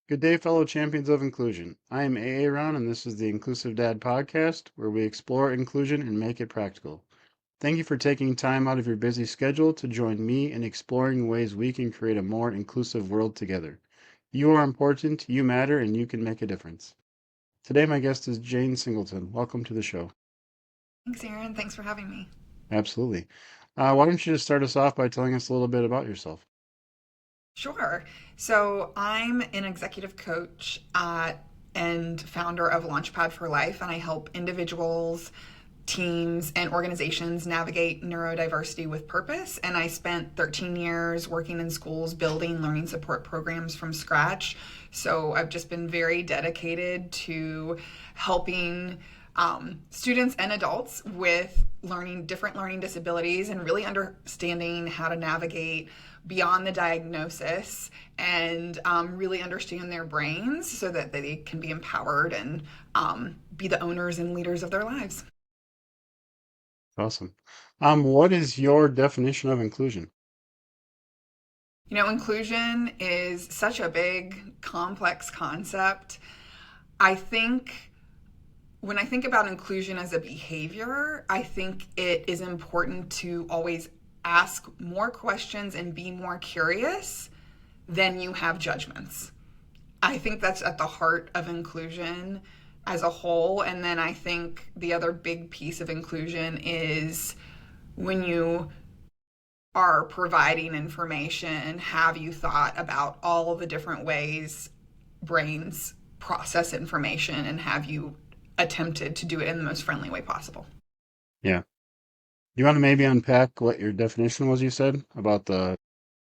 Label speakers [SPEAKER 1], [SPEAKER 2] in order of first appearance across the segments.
[SPEAKER 1] Good day, fellow champions of inclusion. I am AA Ron, and this is the Inclusive Dad podcast, where we explore inclusion and make it practical. Thank you for taking time out of your busy schedule to join me in exploring ways we can create a more inclusive world together. You are important, you matter, and you can make a difference. Today, my guest is Jane Singleton. Welcome to the show.
[SPEAKER 2] Thanks, Aaron. Thanks for having me.
[SPEAKER 1] Absolutely. Why don't you just start us off by telling us a little bit about yourself?
[SPEAKER 2] Sure. So, I'm an executive coach and founder of Launchpad for Life, and I help individuals, teams, and organizations navigate neurodiversity with purpose. And I spent 13 years working in schools building learning support programs from scratch. So, I've just been very dedicated to helping students and adults with different learning disabilities and really understanding how to navigate beyond the diagnosis and really understand their brains so that they can be empowered and be the owners and leaders of their lives.
[SPEAKER 1] Awesome. What is your definition of inclusion?
[SPEAKER 2] Inclusion is such a big, complex concept. I think when I think about inclusion as a behavior, I think it is important to always ask more questions and be more curious than you have judgments. I think that's at the heart of inclusion as a whole. And then I think the other big piece of inclusion is when you are providing information, have you thought about all of the different ways brains process information and have you attempted to do it in the most friendly way possible?
[SPEAKER 1] Yeah. You want to maybe unpack what your definition was, you said, about the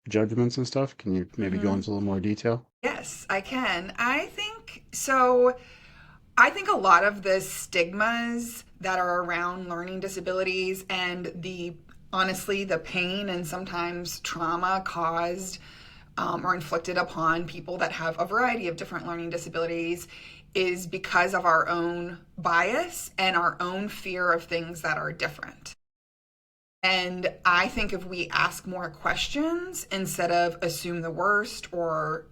[SPEAKER 1] judgments and stuff? Can you maybe go
[SPEAKER 2] Mm-hmm.
[SPEAKER 1] into a little more detail?
[SPEAKER 2] Yes, I can. I think so. I think a lot of the stigmas that are around learning disabilities and honestly, the pain and sometimes trauma caused or inflicted upon people that have a variety of different learning disabilities is because of our own bias and our own fear of things that are different. And I think if we ask more questions instead of assume the worst or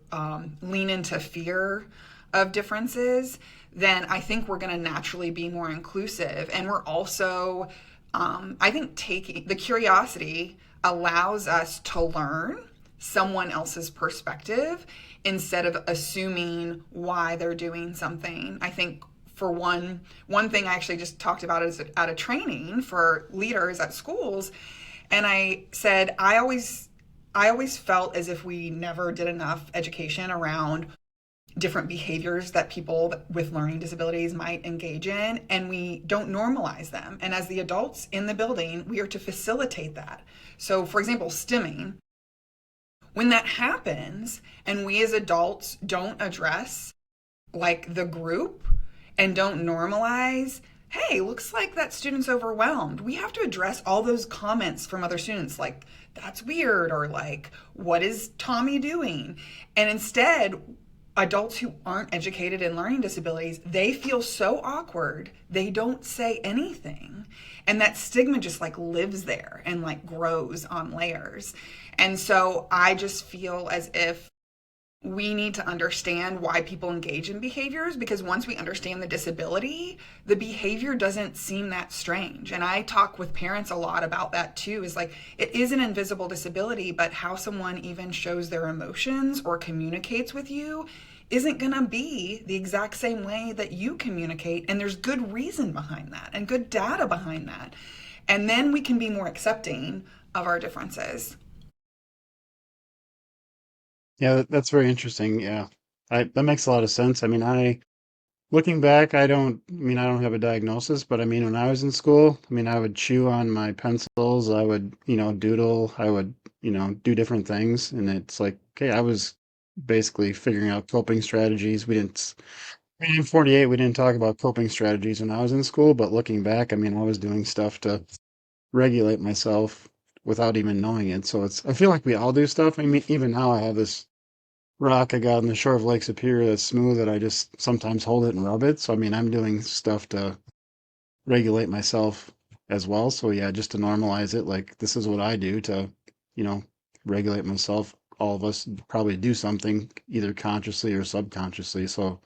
[SPEAKER 2] lean into fear of differences, then I think we're going to naturally be more inclusive. And we're also, I think, taking the curiosity allows us to learn someone else's perspective instead of assuming why they're doing something. I think for one thing I actually just talked about is at a training for leaders at schools, and I said I always felt as if we never did enough education around different behaviors that people with learning disabilities might engage in, and we don't normalize them. And as the adults in the building, we are to facilitate that. So, for example, stimming, when that happens and we as adults don't address like the group and don't normalize, hey, looks like that student's overwhelmed. We have to address all those comments from other students like, that's weird, or like, what is Tommy doing? And instead, adults who aren't educated in learning disabilities, they feel so awkward. They don't say anything. And that stigma just like lives there and like grows on layers. And so I just feel as if we need to understand why people engage in behaviors, because once we understand the disability, the behavior doesn't seem that strange. And I talk with parents a lot about that too, is like it is an invisible disability, but how someone even shows their emotions or communicates with you isn't going to be the exact same way that you communicate. And there's good reason behind that and good data behind that. And then we can be more accepting of our differences.
[SPEAKER 1] Yeah, that's very interesting. Yeah, that makes a lot of sense. Looking back, I don't have a diagnosis, but when I was in school, I would chew on my pencils, I would, doodle, I would, do different things. And it's like, okay, I was basically figuring out coping strategies. In 48, we didn't talk about coping strategies when I was in school, but looking back, I was doing stuff to regulate myself without even knowing it. So I feel like we all do stuff. Even now I have this rock I got on the shore of Lake Superior that's smooth that I just sometimes hold it and rub it. So, I'm doing stuff to regulate myself as well. So, yeah, just to normalize it, like this is what I do to, you know, regulate myself all of us probably do something either consciously or subconsciously. So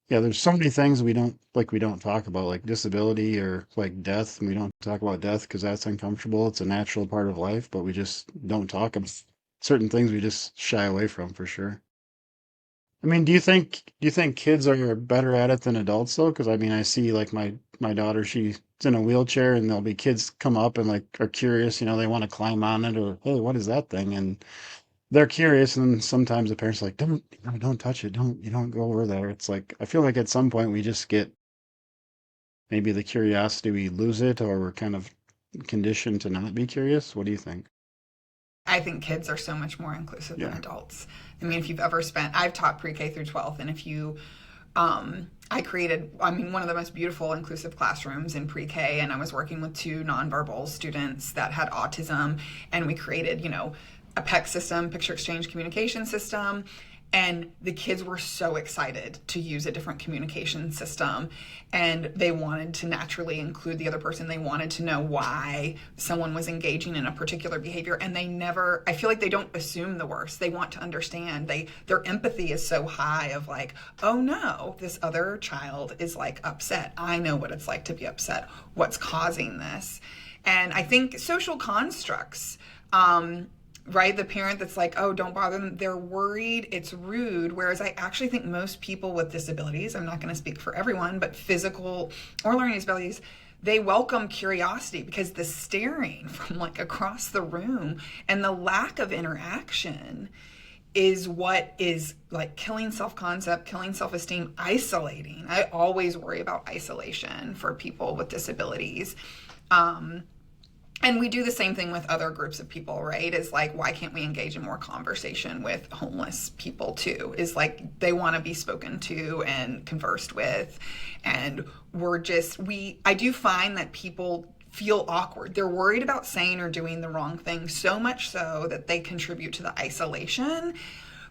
[SPEAKER 1] yeah, there's so many things we don't talk about, like disability or like death. We don't talk about death because that's uncomfortable. It's a natural part of life, but we just don't talk about certain things we just shy away from for sure. I mean, do you think kids are better at it than adults though? Because I mean, I see like my daughter, she's in a wheelchair, and there'll be kids come up and like are curious, they want to climb on it, or hey, what is that thing? And they're curious, and then sometimes the parents are like, don't, don't touch it, don't, you don't go over there. It's like I feel like at some point we just get maybe the curiosity, we lose it, or we're kind of conditioned to not be curious. What do you think?
[SPEAKER 2] I think kids are so much more inclusive than
[SPEAKER 1] Yeah.
[SPEAKER 2] adults. I mean, if you've ever spent, I've taught pre-K through 12th, and if you, I created, I mean, one of the most beautiful inclusive classrooms in pre-K, and I was working with two nonverbal students that had autism, and we created, a PEC system, picture exchange communication system, and the kids were so excited to use a different communication system, and they wanted to naturally include the other person. They wanted to know why someone was engaging in a particular behavior, and they never, I feel like they don't assume the worst. They want to understand. Their empathy is so high of like, oh no, this other child is like upset. I know what it's like to be upset. What's causing this? And I think social constructs, right? The parent that's like, oh, don't bother them. They're worried. It's rude. Whereas I actually think most people with disabilities, I'm not going to speak for everyone, but physical or learning disabilities, they welcome curiosity, because the staring from like across the room and the lack of interaction is what is like killing self-concept, killing self-esteem, isolating. I always worry about isolation for people with disabilities. Um, and we do the same thing with other groups of people, right? Is like, why can't we engage in more conversation with homeless people too? Is like, they want to be spoken to and conversed with. And I do find that people feel awkward. They're worried about saying or doing the wrong thing, so much so that they contribute to the isolation,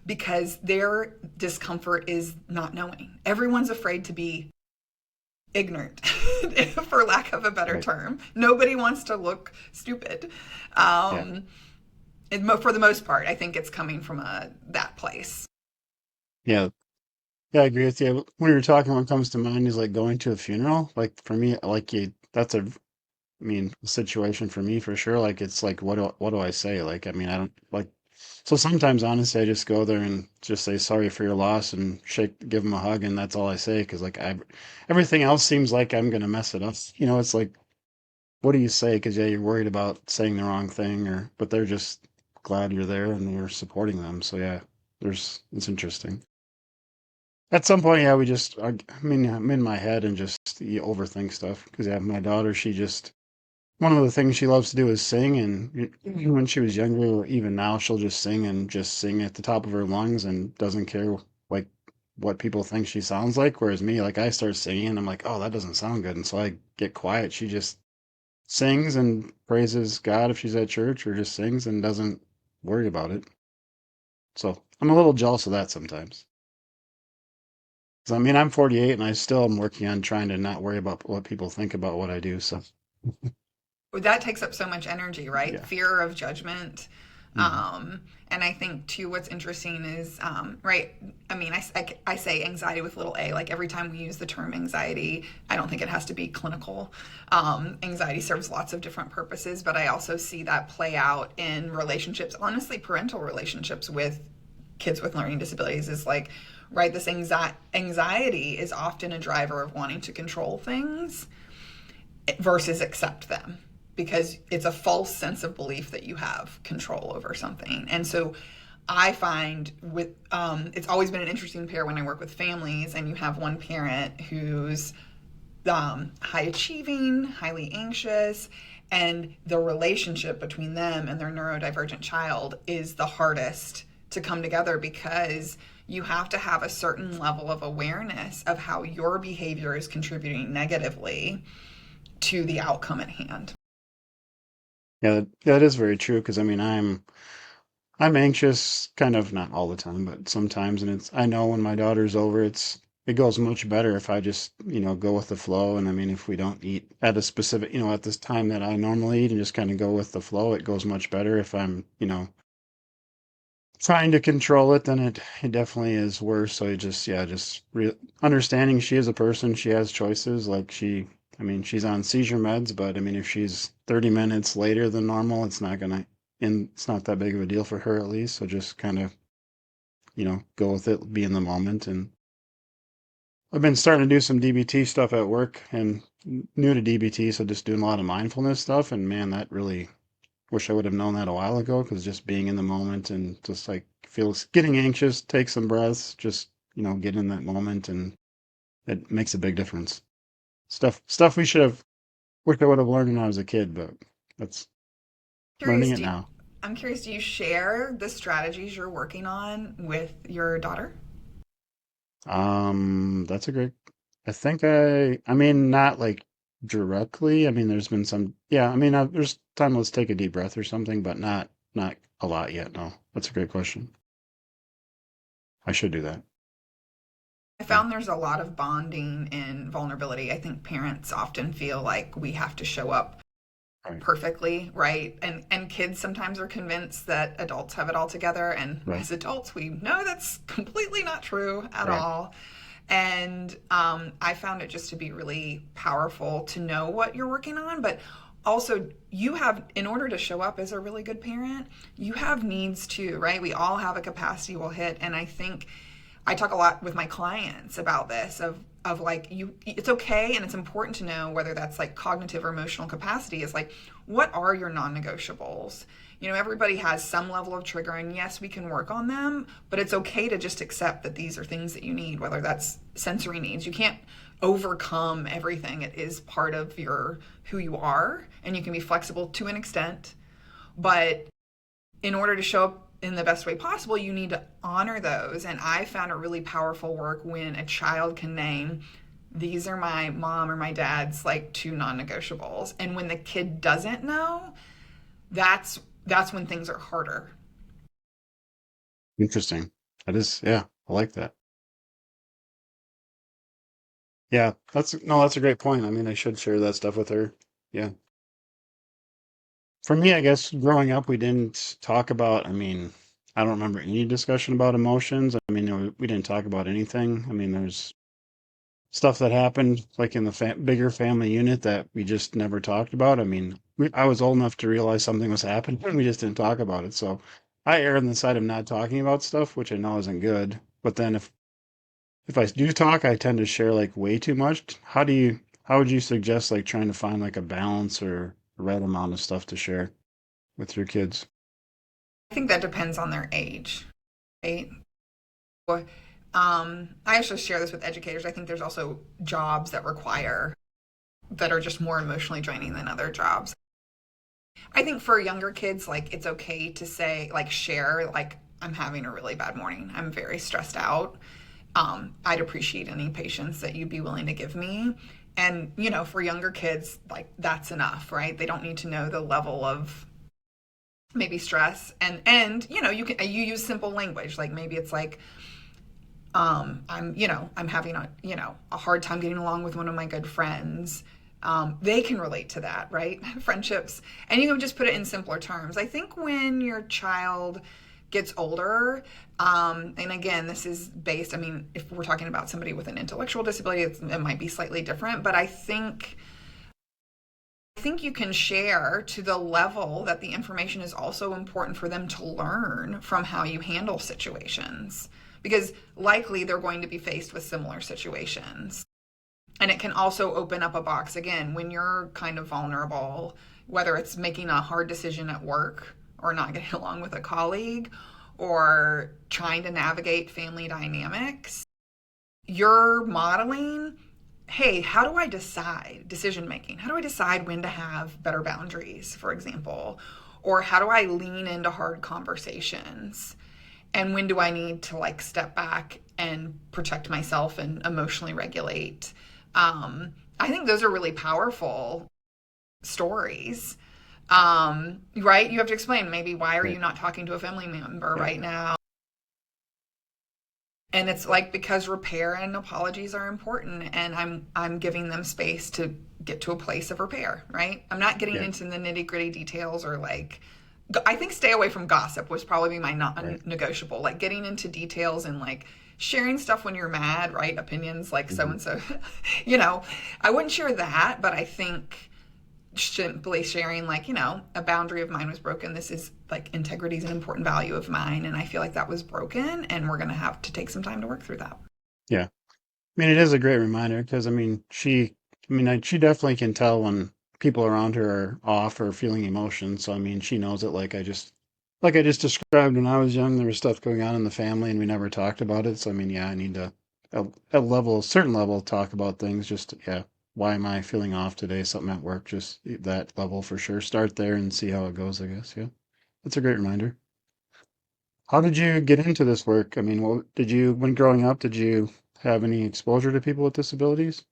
[SPEAKER 2] because their discomfort is not knowing. Everyone's afraid to be ignorant, for lack of a better
[SPEAKER 1] Right.
[SPEAKER 2] term. Nobody wants to look stupid.
[SPEAKER 1] Yeah.
[SPEAKER 2] For the most part, I think it's coming from that place.
[SPEAKER 1] Yeah. Yeah, I agree with you. When you were talking, what comes to mind is like going to a funeral. Like for me, that's I mean, a situation for me for sure. Like it's like, what do I say? Like, I mean, I don't like, so sometimes honestly, I just go there and just say sorry for your loss and give them a hug. And that's all I say. Cause like everything else seems like I'm going to mess it up. It's like, what do you say? Cause yeah, you're worried about saying the wrong thing but they're just glad you're there and you're supporting them. So yeah, it's interesting. At some point, yeah, I mean, I'm in my head and just you overthink stuff. Because yeah, my daughter, one of the things she loves to do is sing. And when she was younger, or even now, she'll just sing at the top of her lungs and doesn't care like what people think she sounds like. Whereas me, like I start singing and I'm like, oh, that doesn't sound good. And so I get quiet. She just sings and praises God if she's at church, or just sings and doesn't worry about it. So I'm a little jealous of that sometimes. So, I mean, I'm 48 and I still am working on trying to not worry about what people think about what I do. So,
[SPEAKER 2] That takes up so much energy, right?
[SPEAKER 1] yeah.
[SPEAKER 2] Fear of judgment.
[SPEAKER 1] Mhm.
[SPEAKER 2] And I think too, what's interesting is, right? I mean, I say anxiety with little a. Like every time we use the term anxiety, I don't think it has to be clinical. Anxiety serves lots of different purposes, but I also see that play out in relationships. Honestly, parental relationships with kids with learning disabilities is like, right? This anxiety is often a driver of wanting to control things versus accept them, because it's a false sense of belief that you have control over something. And so I find it's always been an interesting pair when I work with families, and you have one parent who's high achieving, highly anxious, and the relationship between them and their neurodivergent child is the hardest to come together, because you have to have a certain level of awareness of how your behavior is contributing negatively to the outcome at hand.
[SPEAKER 1] Yeah, that is very true. Because I mean, I'm anxious, kind of not all the time, but sometimes, and I know when my daughter's over, it goes much better if I just go with the flow. And I mean, if we don't eat at a specific at this time that I normally eat, and just kind of go with the flow, it goes much better if I'm trying to control it, then it definitely is worse. So you just yeah, understanding she is a person, she has choices. Like I mean, she's on seizure meds, but I mean, if she's 30 minutes later than normal, it's not that big of a deal for her at least. So just kind of go with it, be in the moment. And I've been starting to do some DBT stuff at work, and new to DBT, so just doing a lot of mindfulness stuff. And man, that really wish I would have known that a while ago, because just being in the moment and just like feels getting anxious, take some breaths, just get in that moment, and it makes a big difference. Stuff we should have wished I would have learned when I was a kid, but that's learning
[SPEAKER 2] Curious,
[SPEAKER 1] it now.
[SPEAKER 2] I'm curious, do you share the strategies you're working on with your daughter?
[SPEAKER 1] That's a great. I think I mean, not like directly. I mean, there's been some. Yeah, I mean, there's time. Let's take a deep breath or something, but not a lot yet. No, that's a great question. I should do that.
[SPEAKER 2] I
[SPEAKER 1] Yeah.
[SPEAKER 2] found there's a lot of bonding in vulnerability. I think parents often feel like we have to show up
[SPEAKER 1] Right.
[SPEAKER 2] perfectly, right? And kids sometimes are convinced that adults have it all together, and
[SPEAKER 1] Right.
[SPEAKER 2] as adults we know that's completely not true at
[SPEAKER 1] Right.
[SPEAKER 2] all. And I found it just to be really powerful to know what you're working on, but also you have, in order to show up as a really good parent, you have needs too, right? We all have a capacity we'll hit, and I think I talk a lot with my clients about this of like, you, it's okay and it's important to know whether that's like cognitive or emotional capacity, is like, what are your non-negotiables? Everybody has some level of trigger, and yes, we can work on them, but it's okay to just accept that these are things that you need, whether that's sensory needs. You can't overcome everything. It is part of your who you are, and you can be flexible to an extent, but in order to show up in the best way possible, you need to honor those. And I found it really powerful work when a child can name, these are my mom or my dad's like two non-negotiables. And when the kid doesn't know, that's when things are harder.
[SPEAKER 1] Interesting. That is, yeah, I like that. Yeah, that's a great point. I mean, I should share that stuff with her. Yeah. For me, I guess growing up, we didn't talk about, I mean, I don't remember any discussion about emotions. I mean, we didn't talk about anything. I mean, there's stuff that happened like in the bigger family unit that we just never talked about. I mean, I was old enough to realize something was happening and we just didn't talk about it. So I err on the side of not talking about stuff, which I know isn't good. But then if I do talk, I tend to share like way too much. How would you suggest like trying to find like a balance or a right amount of stuff to share with your kids?
[SPEAKER 2] I think that depends on their age, right? I actually share this with educators. I think there's also jobs that are just more emotionally draining than other jobs. I think for younger kids, like, it's okay to say, like, share, like, I'm having a really bad morning. I'm very stressed out. I'd appreciate any patience that you'd be willing to give me. And, for younger kids, like, that's enough, right? They don't need to know the level of maybe stress. And you use simple language. Like, maybe it's like, I'm having a hard time getting along with one of my good friends. They can relate to that, right? Friendships. And you can just put it in simpler terms. I think when your child gets older, and again, this is based, I mean, if we're talking about somebody with an intellectual disability, it might be slightly different, but I think you can share to the level that the information is also important for them to learn from how you handle situations, because likely they're going to be faced with similar situations. And it can also open up a box again when you're kind of vulnerable, whether it's making a hard decision at work or not getting along with a colleague or trying to navigate family dynamics. You're modeling, hey, how do I decide decision making? How do I decide when to have better boundaries, for example? Or how do I lean into hard conversations? And when do I need to like step back and protect myself and emotionally regulate? I think those are really powerful stories. Right? You have to explain maybe, why are
[SPEAKER 1] Right.
[SPEAKER 2] you not talking to a family member
[SPEAKER 1] Yeah.
[SPEAKER 2] right now? And it's like, because repair and apologies are important, and I'm giving them space to get to a place of repair, right? I'm not getting
[SPEAKER 1] Yeah.
[SPEAKER 2] into the nitty gritty details or like I think stay away from gossip was probably my
[SPEAKER 1] Right.
[SPEAKER 2] non-negotiable. Like getting into details and like sharing stuff when you're mad, right? Opinions like so
[SPEAKER 1] Hmm.
[SPEAKER 2] and so, you know, I wouldn't share that, but I think simply sharing like, a boundary of mine was broken. This is like integrity is an important value of mine, and I feel like that was broken, and we're gonna have to take some time to work through that.
[SPEAKER 1] Yeah. I mean, it is a great reminder because I mean, she definitely can tell when people around her are off or feeling emotion. So I mean, she knows it. Like I just described when I was young, there was stuff going on in the family and we never talked about it. So I mean, yeah, I need to a certain level talk about things. Just yeah, why am I feeling off today? Something at work. Just that level for sure. Start there and see how it goes. I guess. Yeah, that's a great reminder. How did you get into this work? I mean, what did you, when growing up, did you have any exposure to people with disabilities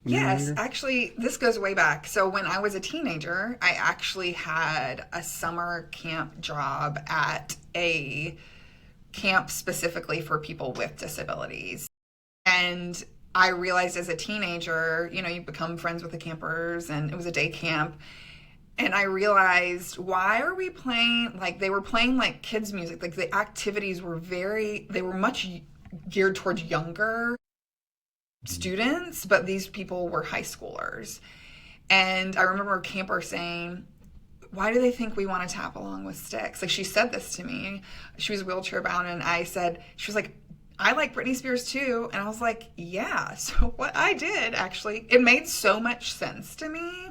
[SPEAKER 1] when you were
[SPEAKER 2] Yes,
[SPEAKER 1] younger?
[SPEAKER 2] actually, this goes way back. So when I was a teenager, I actually had a summer camp job at a camp specifically for people with disabilities. And I realized as a teenager, you become friends with the campers, and it was a day camp. And I realized, why are we playing, like, they were playing like kids' music. Like, the activities were they were much geared towards younger
[SPEAKER 1] Mhm.
[SPEAKER 2] students, but these people were high schoolers. And I remember a camper saying, why do they think we want to tap along with sticks? Like, she said this to me. She was wheelchair bound, and I said, she was like, I like Britney Spears too. And I was like, yeah. So what I did actually, it made so much sense to me.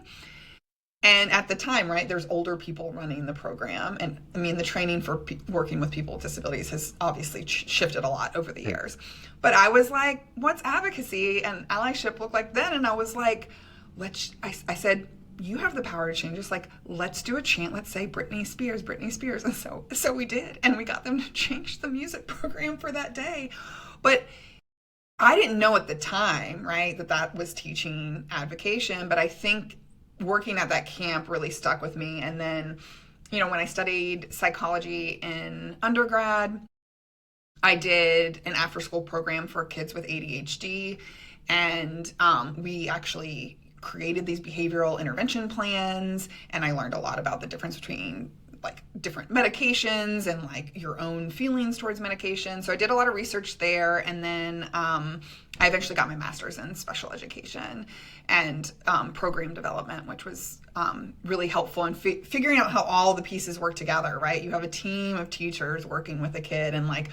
[SPEAKER 2] And at the time, right, there's older people running the program. And I mean, the training for working with people with disabilities has obviously shifted a lot over the
[SPEAKER 1] Right.
[SPEAKER 2] years. But I was like, what's advocacy and allyship look like then? And I was like, I said, you have the power to change this. Like, let's do a chant. Let's say Britney Spears, Britney Spears. And so we did. And we got them to change the music program for that day. But I didn't know at the time, right, that that was teaching advocation. But I think working at that camp really stuck with me. And then, when I studied psychology in undergrad, I did an after school program for kids with ADHD. And we actually created these behavioral intervention plans. And I learned a lot about the difference between like different medications and like your own feelings towards medication. So I did a lot of research there. And then I eventually got my master's in special education and program development, which was really helpful in figuring out how all the pieces work together, right? You have a team of teachers working with a kid, and like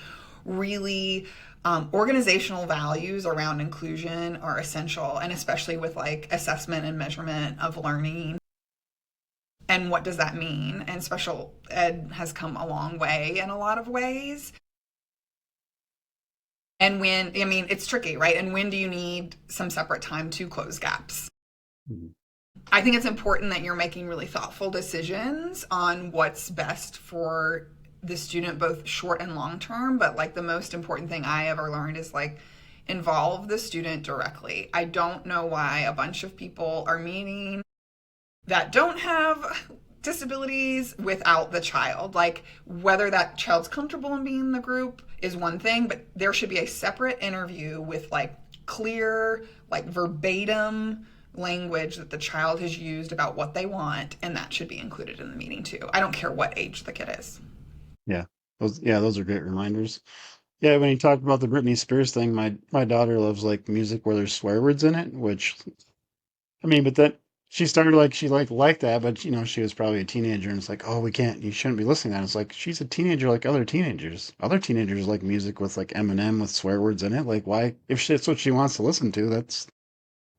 [SPEAKER 2] really organizational values around inclusion are essential, and especially with like assessment and measurement of learning. And what does that mean? And special ed has come a long way in a lot of ways. And when, I mean, it's tricky, right? And when do you need some separate time to close gaps?
[SPEAKER 1] Mhm.
[SPEAKER 2] I think it's important that you're making really thoughtful decisions on what's best for the student, both short and long term. But like the most important thing I ever learned is like involve the student directly. I don't know why a bunch of people are meeting that don't have disabilities without the child. Like, whether that child's comfortable in being in the group is one thing, but there should be a separate interview with like clear, like verbatim language that the child has used about what they want, and that should be included in the meeting too. I don't care what age the kid is.
[SPEAKER 1] Yeah. Those are great reminders. Yeah, when you talked about the Britney Spears thing, my daughter loves like music where there's swear words in it, which I mean, but that she started like she liked that, but she was probably a teenager and it's like, oh, we can't, you shouldn't be listening to that. It's like she's a teenager like other teenagers. Other teenagers like music with like Eminem with swear words in it. Like why if that's what she wants to listen to, that's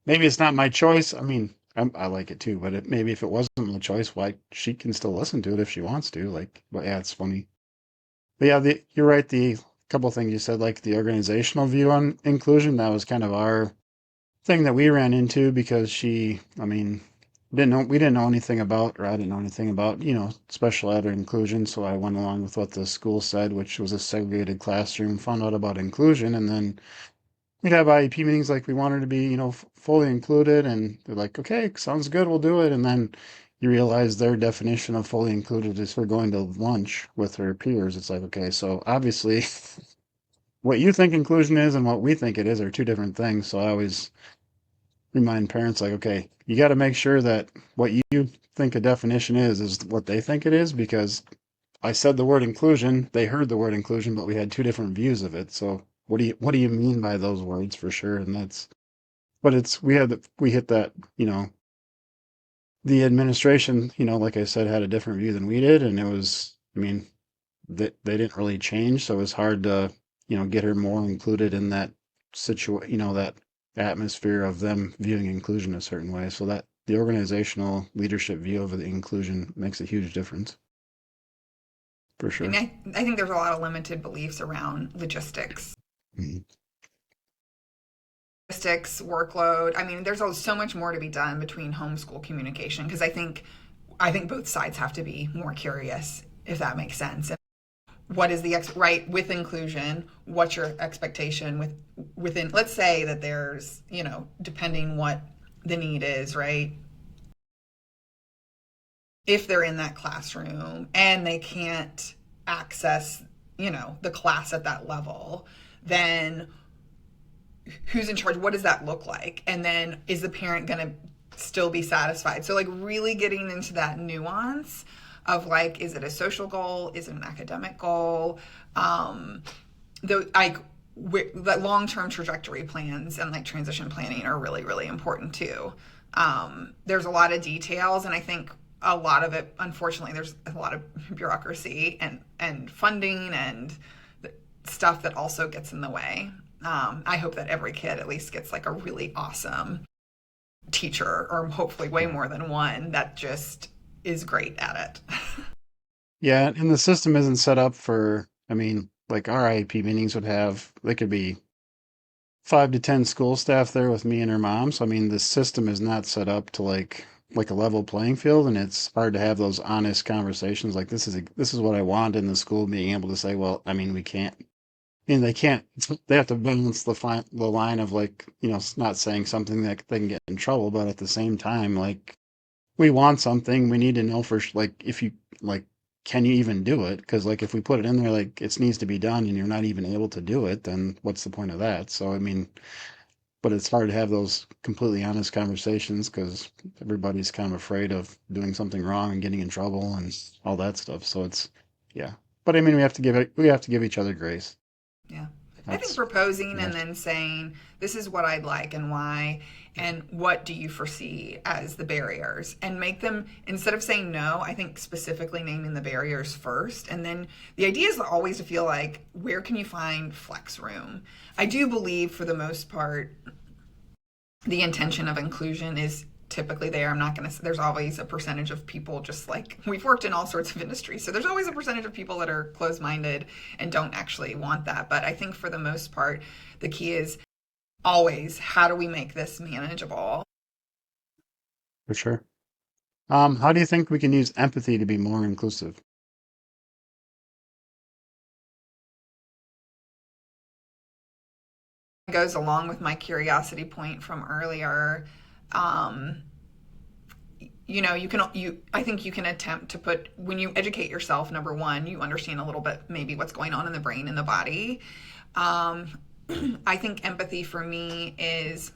[SPEAKER 1] maybe it's not my choice. I mean, I like it too, but maybe if it wasn't my choice, why she can still listen to it if she wants to. Like, but yeah, it's funny. But yeah, you're right. The couple things you said, like the organizational view on inclusion, that was kind of our thing that we ran into because I mean, we didn't know anything about, or I didn't know anything about, special ed or inclusion. So I went along with what the school said, which was a segregated classroom, found out about inclusion, and then we'd have IEP meetings like we wanted to be, fully included. And they're like, okay, sounds good, we'll do it. And then you realize their definition of fully included is for going to lunch with her peers. It's like, okay, so obviously what you think inclusion is and what we think it is are two different things. So I always remind parents like, okay, you got to make sure that what you think a definition is what they think it is, because I said the word inclusion, they heard the word inclusion, but we had two different views of it. So what do you mean by those words for sure? And that's but it's we hit that, the administration, like I said, had a different view than we did, and it was, I mean, they didn't really change, so it was hard to, get her more included in that that atmosphere of them viewing inclusion a certain way. So that the organizational leadership view of the inclusion makes a huge difference, for
[SPEAKER 2] And
[SPEAKER 1] sure.
[SPEAKER 2] I think there's a lot of limited beliefs around logistics.
[SPEAKER 1] Mhm.
[SPEAKER 2] Logistics, workload. I mean, there's so much more to be done between homeschool communication because I think both sides have to be more curious, if that makes sense. And what is the right with inclusion? What's your expectation within? Let's say that there's, depending what the need is, right? If they're in that classroom and they can't access, the class at that level, then who's in charge? What does that look like? And then is the parent going to still be satisfied? So like really getting into that nuance of like, is it a social goal? Is it an academic goal? The like the long-term trajectory plans and like transition planning are really, really important too. There's a lot of details, and I think a lot of it, unfortunately, there's a lot of bureaucracy and funding and stuff that also gets in the way. I hope that every kid at least gets like a really awesome teacher, or hopefully way more than one, that just is great at it.
[SPEAKER 1] Yeah, and the system isn't set up for, I mean, like our IEP meetings would have, they could be 5 to 10 school staff there with me and her mom. So I mean, the system is not set up to like a level playing field, and it's hard to have those honest conversations. Like this is what I want in the school, being able to say, well, I mean, we can't. I mean, they can't. They have to balance the line of like, not saying something that they can get in trouble, but at the same time, like we want something, we need to know for like if you like, can you even do it? Because like if we put it in there like it needs to be done and you're not even able to do it, then what's the point of that? So I mean, but it's hard to have those completely honest conversations because everybody's kind of afraid of doing something wrong and getting in trouble and all that stuff. So it's yeah. But I mean, we have to give each other grace.
[SPEAKER 2] Yeah. I think
[SPEAKER 1] That's
[SPEAKER 2] proposing
[SPEAKER 1] we
[SPEAKER 2] and
[SPEAKER 1] have to.
[SPEAKER 2] then saying, this is what I'd like and why, and what do you foresee as the barriers? And make them, instead of saying no, I think specifically naming the barriers first. And then the idea is always to feel like, where can you find flex room? I do believe, for the most part, the intention of inclusion is typically there. I'm not going to, there's always a percentage of people, just like we've worked in all sorts of industries. So there's always a percentage of people that are closed minded and don't actually want that. But I think for the most part, the key is always, how do we make this manageable?
[SPEAKER 1] For sure. How do you think we can use empathy to be more inclusive?
[SPEAKER 2] It goes along with my curiosity point from earlier. Um, I think you can attempt to put, when you educate yourself, number one, you understand a little bit maybe what's going on in the brain and the body. um, I think empathy for me is,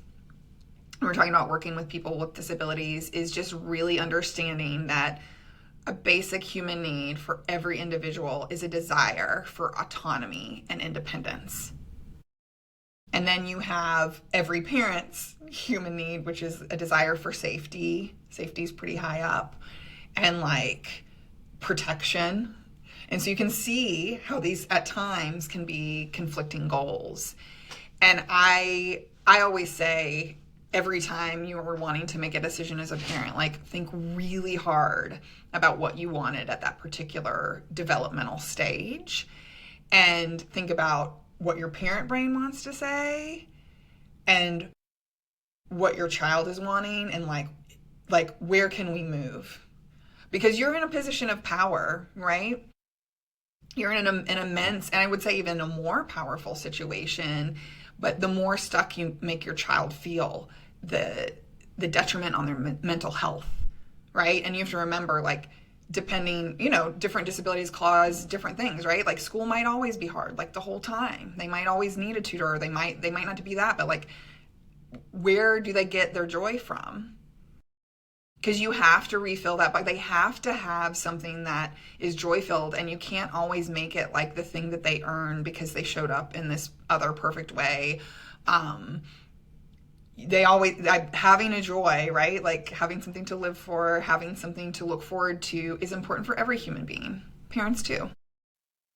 [SPEAKER 2] when we're talking about working with people with disabilities, is just really understanding that a basic human need for every individual is a desire for autonomy and independence. And then you have every parent's human need, which is a desire for safety. Safety is pretty high up. And like protection. And so you can see how these at times can be conflicting goals. And I always say, every time you are wanting to make a decision as a parent, like think really hard about what you wanted at that particular developmental stage, and think about what your parent brain wants to say and what your child is wanting, and like where can we move? Because you're in a position of power, right? You're in an immense, and I would say even a more powerful situation. But the more stuck you make your child feel, the detriment on their mental health, right? And you have to remember, like, depending, different disabilities cause different things, right? Like school might always be hard, like the whole time. They might always need a tutor, or they might not be that, but like where do they get their joy from? Because you have to refill that, but they have to have something that is joy filled, and you can't always make it like the thing that they earn because they showed up in this other perfect way. um they always having a joy, right? Like having something to live for, having something to look forward to is important for every human being, parents too.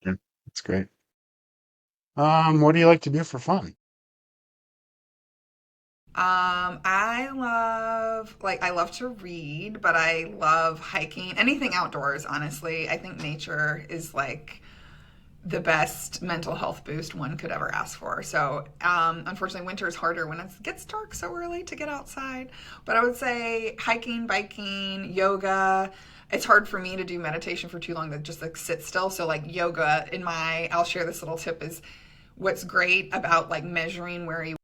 [SPEAKER 1] Yeah, that's great. What do you like to do for fun?
[SPEAKER 2] I love to read, but I love hiking, anything outdoors, honestly. I think nature is like the best mental health boost one could ever ask for. So, unfortunately, winter is harder when it gets dark so early to get outside. But I would say hiking, biking, yoga. It's hard for me to do meditation for too long to just like sit still. So, like yoga, I'll share this little tip is what's great about like measuring where you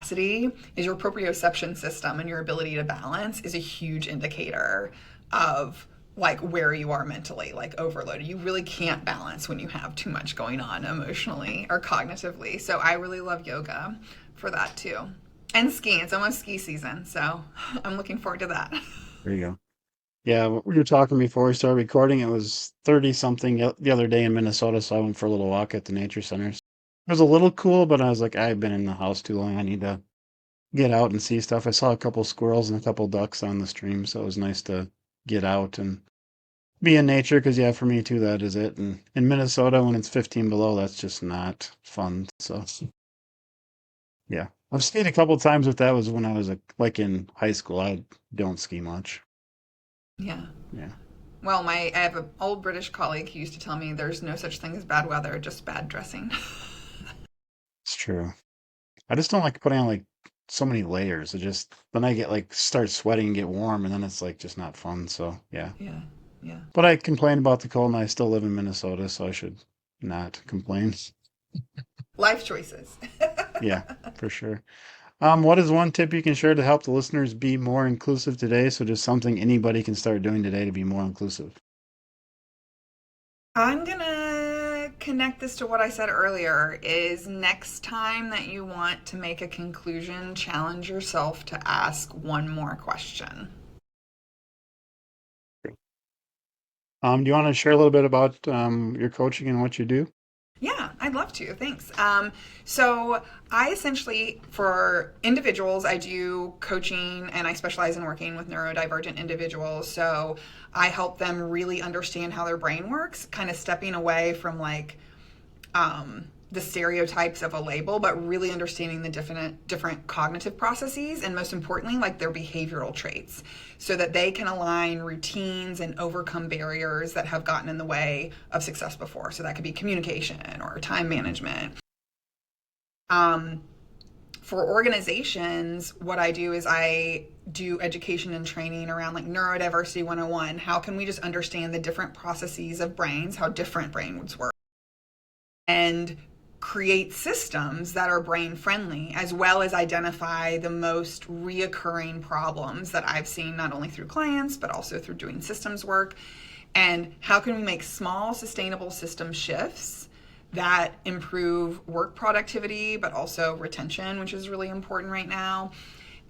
[SPEAKER 2] capacity is your proprioception system, and your ability to balance is a huge indicator of like where you are mentally, like overloaded. You really can't balance when you have too much going on emotionally or cognitively. So I really love yoga for that too. And skiing. It's almost ski season, so I'm looking forward to that.
[SPEAKER 1] There you go. Yeah, we were talking before we started recording. It was 30 something the other day in Minnesota, so I went for a little walk at the nature center. It was a little cool, but I was like, I've been in the house too long. I need to get out and see stuff. I saw a couple squirrels and a couple ducks on the stream, so it was nice to get out and be in nature. Because yeah, for me too, that is it. And in Minnesota, when it's 15 below, that's just not fun. So yeah, I've skied a couple times, but that was when I was like in high school. I don't ski much.
[SPEAKER 2] Yeah.
[SPEAKER 1] Yeah,
[SPEAKER 2] Well, I have an old British colleague who used to tell me there's no such thing as bad weather, just bad dressing.
[SPEAKER 1] it's true. I just don't like putting on like so many layers. It just then I get like start sweating and get warm, and then it's like just not fun. So yeah.
[SPEAKER 2] Yeah. Yeah.
[SPEAKER 1] But I complain about the cold, and I still live in Minnesota, so I should not complain.
[SPEAKER 2] Life choices.
[SPEAKER 1] Yeah, for sure. What is one tip you can share to help the listeners be more inclusive today? So just something anybody can start doing today to be more inclusive.
[SPEAKER 2] I'm gonna connect this to what I said earlier is next time that you want to make a conclusion, challenge yourself to ask one more question.
[SPEAKER 1] Do you want to share a little bit about your coaching and what you do?
[SPEAKER 2] Yeah, I'd love to. Thanks. So I essentially, for individuals, I do coaching and I specialize in working with neurodivergent individuals. So I help them really understand how their brain works, kind of stepping away from like the stereotypes of a label, but really understanding the different cognitive processes, and most importantly, like their behavioral traits, so that they can align routines and overcome barriers that have gotten in the way of success before. So that could be communication or time management. Um, for organizations, what I do is I do education and training around like neurodiversity 101. How can we just understand the different processes of brains, how different brains work, and create systems that are brain friendly, as well as identify the most reoccurring problems that I've seen, not only through clients, but also through doing systems work. And how can we make small, sustainable system shifts that improve work productivity, but also retention, which is really important right now.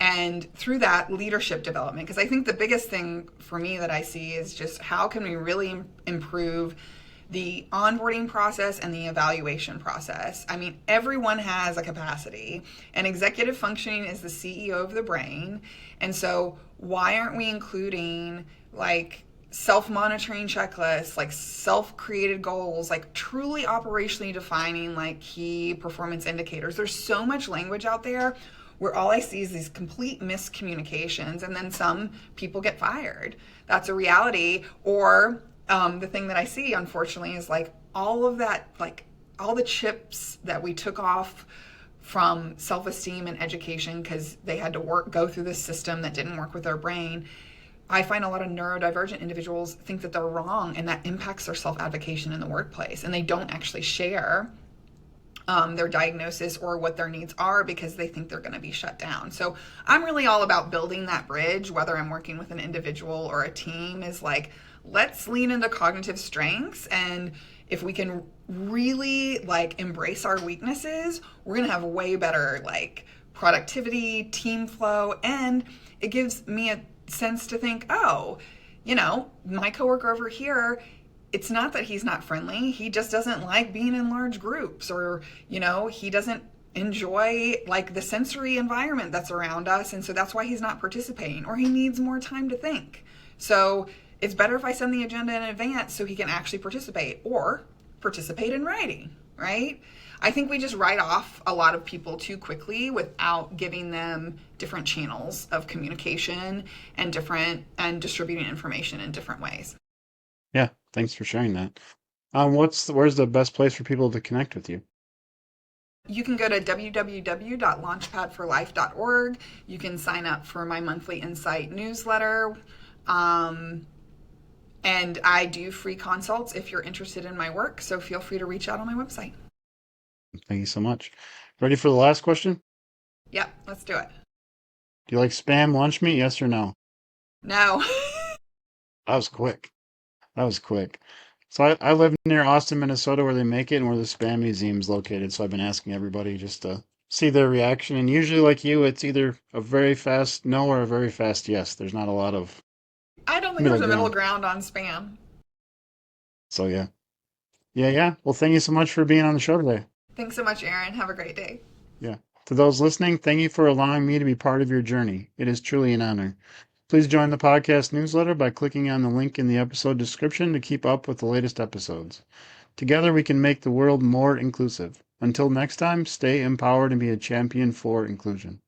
[SPEAKER 2] And through that, leadership development. Because I think the biggest thing for me that I see is just how can we really improve the onboarding process and the evaluation process. I mean, everyone has a capacity, and executive functioning is the CEO of the brain. And so why aren't we including like self-monitoring checklists, like self-created goals, like truly operationally defining like key performance indicators? There's so much language out there where all I see is these complete miscommunications, and then some people get fired. That's a reality. Or the thing that I see, unfortunately, is like all of that, like all the chips that we took off from self-esteem and education because they had to go through this system that didn't work with their brain. I find a lot of neurodivergent individuals think that they're wrong, and that impacts their self-advocation in the workplace, and they don't actually share their diagnosis or what their needs are because they think they're going to be shut down. So I'm really all about building that bridge, whether I'm working with an individual or a team, is like, let's lean into cognitive strengths. And if we can really like embrace our weaknesses, we're going to have way better like productivity, team flow, and it gives me a sense to think, oh, my coworker over here, it's not that he's not friendly. He just doesn't like being in large groups, or, he doesn't enjoy like the sensory environment that's around us. And so that's why he's not participating, or he needs more time to think. So it's better if I send the agenda in advance so he can actually participate, or participate in writing, right? I think we just write off a lot of people too quickly without giving them different channels of communication and distributing information in different ways.
[SPEAKER 1] Yeah, thanks for sharing that. Where's the best place for people to connect with you?
[SPEAKER 2] You can go to www.launchpadforlife.org. You can sign up for my monthly Insight newsletter. And I do free consults if you're interested in my work, so feel free to reach out on my website.
[SPEAKER 1] Thank you so much. Ready for the last question?
[SPEAKER 2] Yep, let's do it.
[SPEAKER 1] Do you like spam lunch meat? Yes or no?
[SPEAKER 2] No.
[SPEAKER 1] That was quick. That was quick. So I live near Austin, Minnesota, where they make it and where the Spam Museum is located. So I've been asking everybody just to see their reaction. And usually, like you, it's either a very fast no or a very fast yes. There's not a lot of
[SPEAKER 2] I don't think
[SPEAKER 1] middle
[SPEAKER 2] there's a middle
[SPEAKER 1] ground.
[SPEAKER 2] ground on spam.
[SPEAKER 1] So yeah. Yeah, yeah. Well, thank you so much for being on the show today.
[SPEAKER 2] Thanks so much, Aaron. Have a great day.
[SPEAKER 1] Yeah. To those listening, thank you for allowing me to be part of your journey. It is truly an honor. Please join the podcast newsletter by clicking on the link in the episode description to keep up with the latest episodes. Together, we can make the world more inclusive. Until next time, stay empowered and be a champion for inclusion.